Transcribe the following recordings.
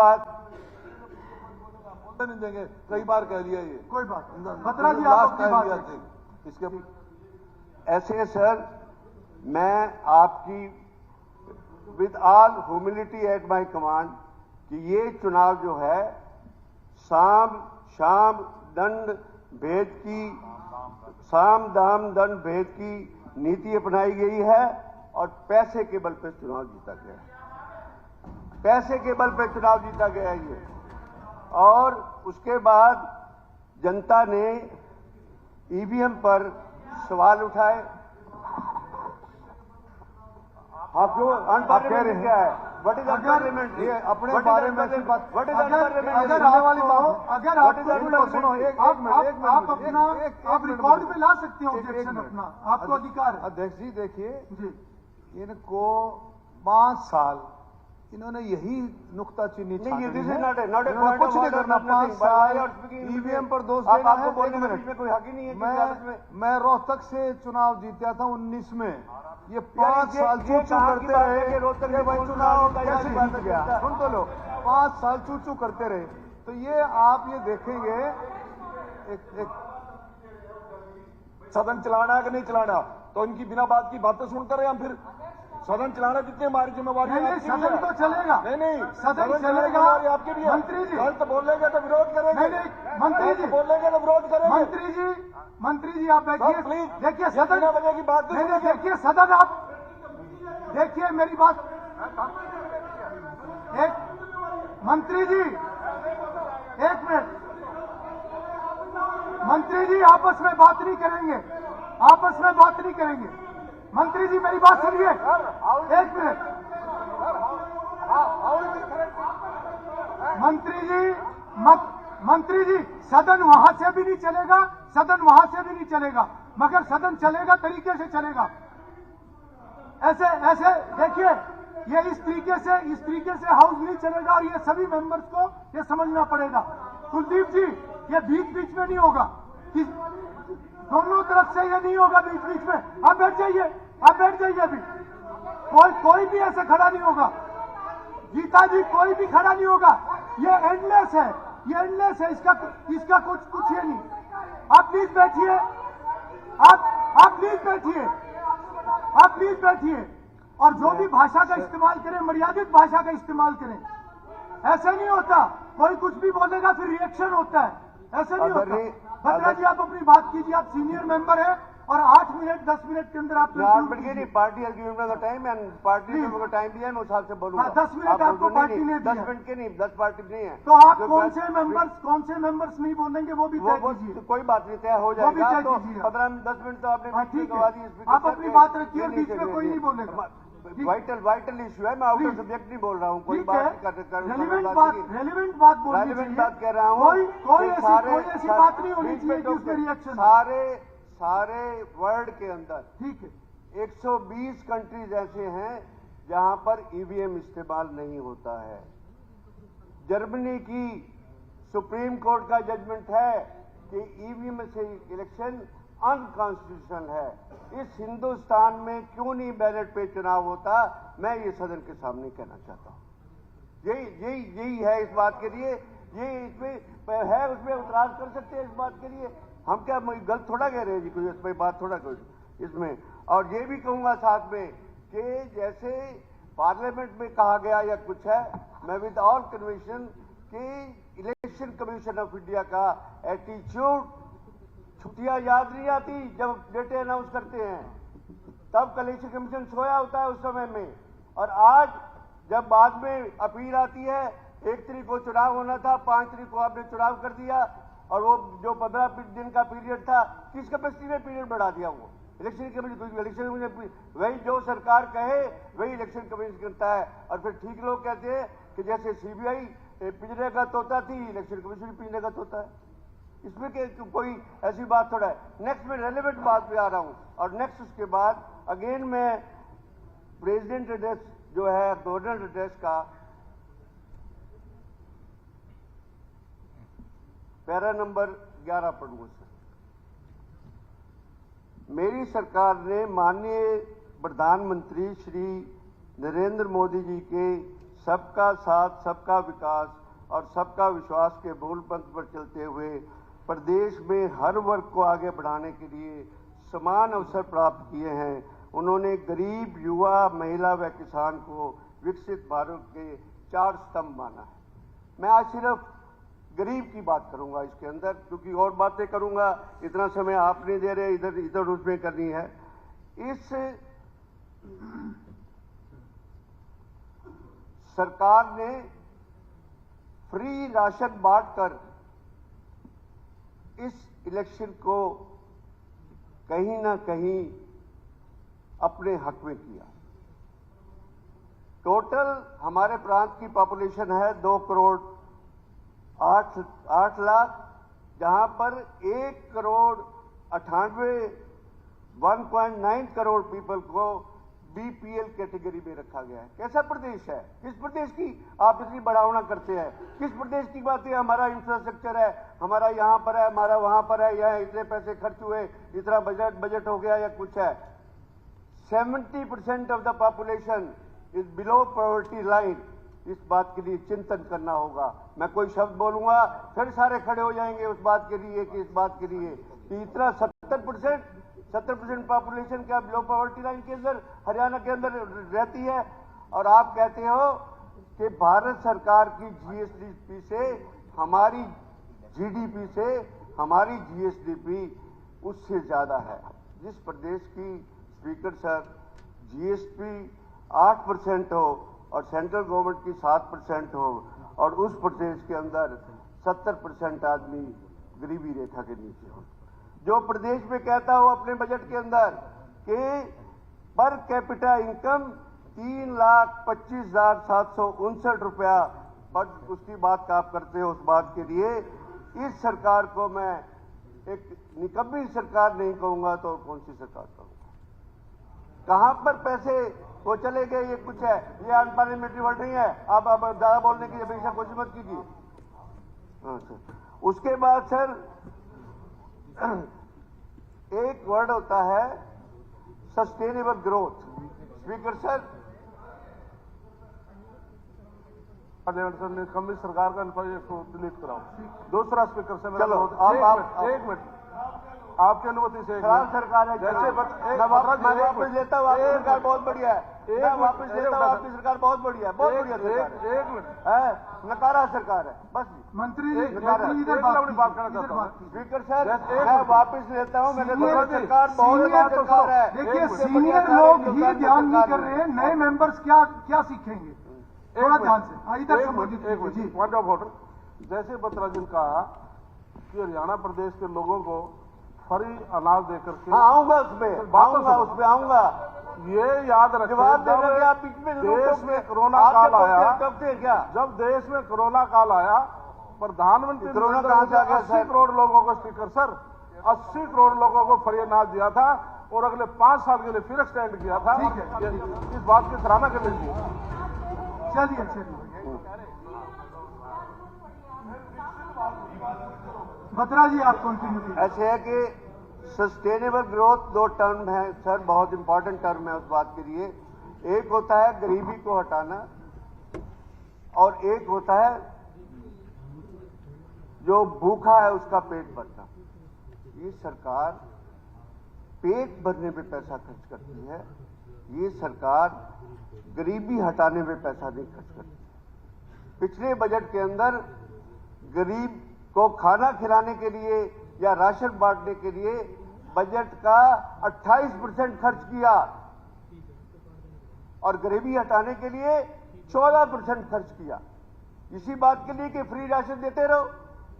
बात नहीं देंगे, कई बार कह लिया ये। कोई बात नहीं, बत्रा जी आप अपनी बात रखें। इसके ऐसे सर, मैं आपकी with all humility at my command कि ये चुनाव जो है शाम दाम दंड भेद की नीति अपनाई गई है और पैसे के बल पे चुनाव जीता गया है। पैसे के बल पे चुनाव जीता गया है ये। और उसके बाद जनता ने ईवीएम पर सवाल उठाए। आप जो अनपार्लियामेंट क्या है, व्हाट इज अनपार्लियामेंट? ये अपने बारे में ऐसी बात, व्हाट इज अनपार्लियामेंट? अगर आप अपना आप रिकॉर्ड पे ला सकते हो ऑब्जेक्शन अपना, आपको अधिकार है। अध्यक्ष जी देखिए जी, इनको 5 साल इन्होंने यही नुक्ताचीनी नहीं, छानी this है। is not a point इन्होंने कुछ of नहीं order, करना। nothing. 5 Why साल are you speaking ईवीएम पर दोष आप- देना आपको है। बोलने एक में मिनट। बीच में कोई हक ही नहीं है किसी हालत में। मैं रोहतक से चुनाव जीता था 19 में। ये 5 ये साल चू चू कहाँ की करते बात है रहे कि रोहतक कि में भाई कौन चुनाव चुनाव कैसे की बात जीत है? गया। सुन तो लो, 5 साल चू चू करते रहे। तो ये आप ये देखेंगे एक सदन चलाना है कि नहीं चलाना, तो इनकी बिना बात की बातें सुनते रहे हम। फिर सदन चलाना जितनी हमारी जिम्मेवारी है नहीं, आपकी भी सदन है। तो चलेगा। नहीं, सदन चलाने की चलेगा। जिम्मेवारी आपकी भी है। मंत्री जी, गलत बोलेंगे तो विरोध करेंगे। नहीं, मंत्री जी, बोलेंगे तो विरोध करेंगे। मंत्री जी आप बैठिए। सर, प्लीज, देखिए ये सदन, बिना वजह की बात नहीं नहीं, सुनेंगे। देखिए सदन, आप देखिए मेरी बात। एक मंत्री जी, एक मिनट। मंत्री जी आपस में बात नहीं करेंगे, आपस में बात नहीं करेंगे। मंत्री जी मेरी बात सुनिए, एक मिनट। मंत्री जी सदन वहां से भी नहीं चलेगा, सदन वहां से भी नहीं चलेगा, मगर सदन चलेगा तरीके से चलेगा। ऐसे ऐसे देखिए, ये इस तरीके से हाउस नहीं चलेगा और ये सभी मेंबर्स को ये समझना पड़ेगा। कुलदीप जी, ये बीच बीच में नहीं होगा, दोनों तरफ से ये नहीं होगा बीच बीच में। आप बैठ जाइए, आप बैठ जाइए। अभी कोई भी ऐसे खड़ा नहीं होगा। गीता जी, कोई भी खड़ा नहीं होगा। ये एंडलेस है, ये एंडलेस है। इसका कुछ ये नहीं। आप प्लीज बैठिए, आप प्लीज बैठिए, आप प्लीज बैठिए। और जो भी भाषा का इस्तेमाल करें, मर्यादित भाषा का इस्तेमाल करें। ऐसे नहीं होता, कोई कुछ भी बोलेगा फिर रिएक्शन होता है, ऐसे नहीं होता। बत्रा जी आप अपनी बात कीजिए, आप सीनियर मेंबर है और 8 मिनट 10 मिनट के अंदर आप party has given me the time and party में मेरे टाइम भी है, मैं उस हिसाब से बोलूंगा। 10 मिनट आपको पार्टी ने दिया। 10 मिनट के नहीं, 10 पार्टी नहीं है। तो आप कौन से मेंबर्स नहीं बोलेंगे वो भी तय कीजिए। कोई बात नहीं, तय हो जाएगा। तो 15-10 मिनट तो आपने ठीक है, आप अपनी बात रखिए, बीच में कोई नहीं बोलेगा। वाइटल इश्यू है, मैं आउट ऑफ सब्जेक्ट नहीं बोल रहा हूँ। कोई बात रेलिवेंट बात बोलनी चाहिए। रेलिवेंट बात कह रहा हूँ। कोई ऐसी बात नहीं होनी चाहिए कि उसमें रिएक्शन। सारे वर्ल्ड के अंदर ठीक है 120 कंट्रीज ऐसे हैं जहां पर ईवीएम इस्तेमाल नहीं होता है। जर्मनी की सुप्रीम कोर्ट का जजमेंट है कि ईवीएम से इलेक्शन अनकॉन्स्टिट्यूशनल है। इस हिंदुस्तान में क्यों नहीं बैलेट पे चुनाव होता, मैं ये सदन के सामने कहना चाहता हूं। यही है इस बात के लिए, ये इसमें है, उसमें उतराज कर सकते हैं इस बात के लिए। हम क्या गलत थोड़ा कह रहे हैं जी, कोई इसमें बात थोड़ा कोई इसमें। और ये भी कहूंगा साथ में कि जैसे पार्लियामेंट में कहा गया या कुछ है, मैं विद ऑल कन्विक्शन कि इलेक्शन कमीशन ऑफ इंडिया का एटीट्यूड, छुट्टियां याद नहीं आती जब डेटे अनाउंस करते हैं, तब इलेक्शन कमीशन सोया होता है उस समय में। और आज जब बाद में अपील आती है, 1 तारीख को चुनाव होना था, 5 तारीख को आपने चुनाव कर दिया, और वो जो 15 दिन का पीरियड था, किस कैपेसिटी में पीरियड बढ़ा दिया? वो इलेक्शन कमीशन, वही जो सरकार कहे वही इलेक्शन कमीशन करता है। और फिर ठीक लोग कहते हैं कि जैसे सीबीआई पिंजरेगत होता थी, इलेक्शन कमीशन भी पिंजरेगत होता है। इसमें कोई ऐसी बात थोड़ा है। नेक्स्ट में रेलेवेंट बात पे आ रहा हूं, और नेक्स्ट उसके बाद अगेन मैं प्रेसिडेंट एड्रेस जो है, गवर्नर एड्रेस का पैरा नंबर 11 पढ़ूंगा सर। मेरी सरकार ने माननीय प्रधानमंत्री श्री नरेंद्र मोदी जी के सबका साथ, सबका विकास और सबका विश्वास के मूल मंत्र पर चलते हुए प्रदेश में हर वर्ग को आगे बढ़ाने के लिए समान अवसर प्राप्त किए हैं। उन्होंने गरीब, युवा, महिला व किसान को विकसित भारत के 4 स्तंभ माना है। मैं आज सिर्फ गरीब की बात करूंगा इसके अंदर, क्योंकि और बातें करूंगा इतना समय आप नहीं दे रहे, इधर इधर उसमें करनी है। इस सरकार ने फ्री राशन बांटकर इस इलेक्शन को कहीं ना कहीं अपने हक में किया। टोटल हमारे प्रांत की पॉपुलेशन है 2 करोड़ 8 लाख, जहां पर 1 करोड़ 1.9 करोड़ पीपल को बीपीएल कैटेगरी में रखा गया है। कैसा प्रदेश है? किस प्रदेश की आप इतनी बढ़ावना करते हैं? किस प्रदेश की बात है? हमारा इंफ्रास्ट्रक्चर है, हमारा यहां पर है, हमारा वहां पर है, यह इतने पैसे खर्च हुए, इतना बजट हो गया या कुछ है। 70% of the population is below poverty line. इस बात के लिए चिंतन करना होगा। मैं कोई शब्द बोलूंगा फिर सारे खड़े हो जाएंगे उस बात के लिए कि इस बात के लिए कि इतना 70% पॉपुलेशन क्या बिलो पॉवर्टी लाइन के अंदर हरियाणा के अंदर रहती है। और आप कहते हो कि भारत सरकार की जीएसडीपी से हमारी जीडीपी से हमारी जीएसडीपी उससे ज्यादा है। जिस प्रदेश की स्पीकर सर जीएसपी 8% हो और सेंट्रल गवर्नमेंट की 7% हो और उस प्रदेश के अंदर 70% आदमी गरीबी रेखा के नीचे हो, जो प्रदेश में कहता हो अपने बजट के अंदर कि पर कैपिटा इनकम 3,25,759 रुपया, पर उसकी बात आप करते हो। उस बात के लिए इस सरकार को मैं एक निकम्मी सरकार नहीं कहूंगा तो कौन सी सरकार कहूंगा? कहां पर पैसे वो चले गए? ये कुछ है, ये अनपार्लियामेंट्री वर्ड नहीं है। आप ज्यादा बोलने की अपेक्षा कोशिश मत कीजिए। हाँ सर। उसके बाद सर एक वर्ड होता है सस्टेनेबल ग्रोथ। स्पीकर सर, निकम्मी सरकार का डिलीट कराओ। दूसरा स्पीकर से चलो एक मिनट आपकी अनुमति से सरकार है जैसे मैं वापस लेता हूँ। आपकी सरकार बहुत बढ़िया है। मैं वापस लेता हूँ। आपकी सरकार बहुत बढ़िया है, बहुत बढ़िया सरकार है। एक मिनट है नकारा सरकार है बस। मंत्री इधर बात करना चाहता हूँ। स्पीकर सर मैं वापस लेता हूँ। मैंने सरकार बहुत बढ़िया सरकार है। देखिए सीनियर लोग ही ध्यान नहीं कर रहे हैं, नए मेंबर्स क्या सीखेंगे? थोड़ा ध्यान से इधर से जी पॉइंट ऑफ ऑर्डर। जैसे बत्रा जी ने कहा कि हरियाणा प्रदेश के लोगों को फ्री अनाज देकर के आऊंगा उसमें आऊंगा। ये याद रखें जवाब देने के आप बीच में देश में कोरोना काल आया, कब थे क्या? जब देश में कोरोना काल आया प्रधानमंत्री कोरोना कहां से आ गया? 80 करोड़ लोगों को स्पीकर सर 80 करोड़ लोगों को फ्री अनाज दिया था और अगले 5 साल के लिए फिर एक्सटेंड किया था। इस बात की सराहना कर लीजिए। चलिए बत्रा जी आप कंटिन्यू कीजिए। ऐसे है कि सस्टेनेबल ग्रोथ 2 टर्म है सर, बहुत इंपॉर्टेंट टर्म है उस बात के लिए। एक होता है गरीबी को हटाना और एक होता है जो भूखा है उसका पेट भरना। ये सरकार पेट भरने पे पैसा खर्च करती है, ये सरकार गरीबी हटाने में पैसा नहीं खर्च करती। पिछले बजट के अंदर गरीब को खाना खिलाने के लिए या राशन बांटने के लिए बजट का 28% खर्च किया और गरीबी हटाने के लिए 14% खर्च किया। इसी बात के लिए कि फ्री राशन देते रहो,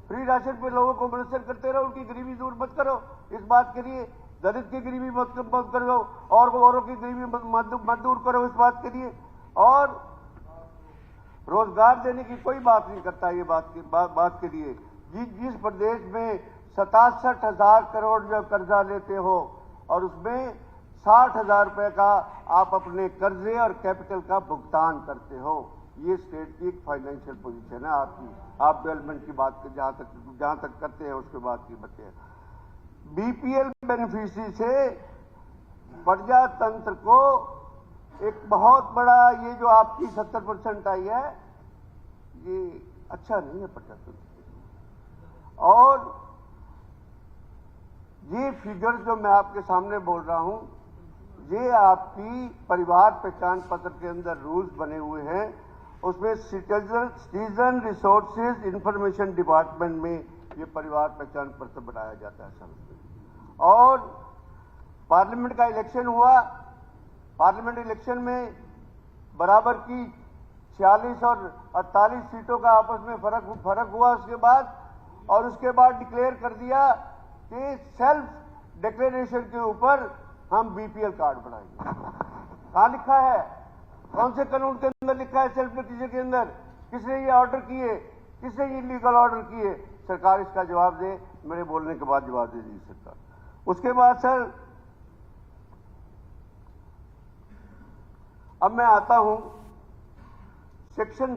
फ्री राशन पे लोगों को मुनसर करते रहो, उनकी गरीबी दूर मत करो। इस बात के लिए दलित की गरीबी मत करो और औरों की गरीबी मत दूर करो इस बात के लिए। और रोजगार देने की कोई बात नहीं करता ये बात के लिए। जिस प्रदेश में 67,000 करोड़ जो कर्जा लेते हो और उसमें 60,000 रुपए का आप अपने कर्जे और कैपिटल का भुगतान करते हो, ये स्टेट की एक फाइनेंशियल पोजीशन है आपकी। आप डेवलपमेंट की बात जहां तक करते हैं उसके बाद की बातें। बीपीएल बेनिफिशियरी से प्रजातंत्र को एक बहुत बड़ा ये जो आपकी 70% आई है, ये अच्छा नहीं है 75%। और ये फिगर जो मैं आपके सामने बोल रहा हूं, ये आपकी परिवार पहचान पत्र के अंदर रूल्स बने हुए हैं, उसमें सिटीजन रिसोर्सेज इंफॉर्मेशन डिपार्टमेंट में ये परिवार पहचान पत्र बनाया जाता है सर। और पार्लियामेंट का इलेक्शन हुआ, पार्लियामेंट इलेक्शन में बराबर की 46 और 48 सीटों का आपस में फर्क हुआ उसके बाद, और उसके बाद डिक्लेयर कर दिया कि सेल्फ डिक्लेरेशन के ऊपर हम बीपीएल कार्ड बनाएंगे। कहां लिखा है, कौन से कानून के अंदर लिखा है सेल्फ डिक्लेरेशन के अंदर? किसने ये ऑर्डर किए, किसने ये लीगल ऑर्डर किए? सरकार इसका जवाब दे, मेरे बोलने के बाद जवाब दे दी सरकार। उसके बाद सर अब मैं आता हूं सेक्शन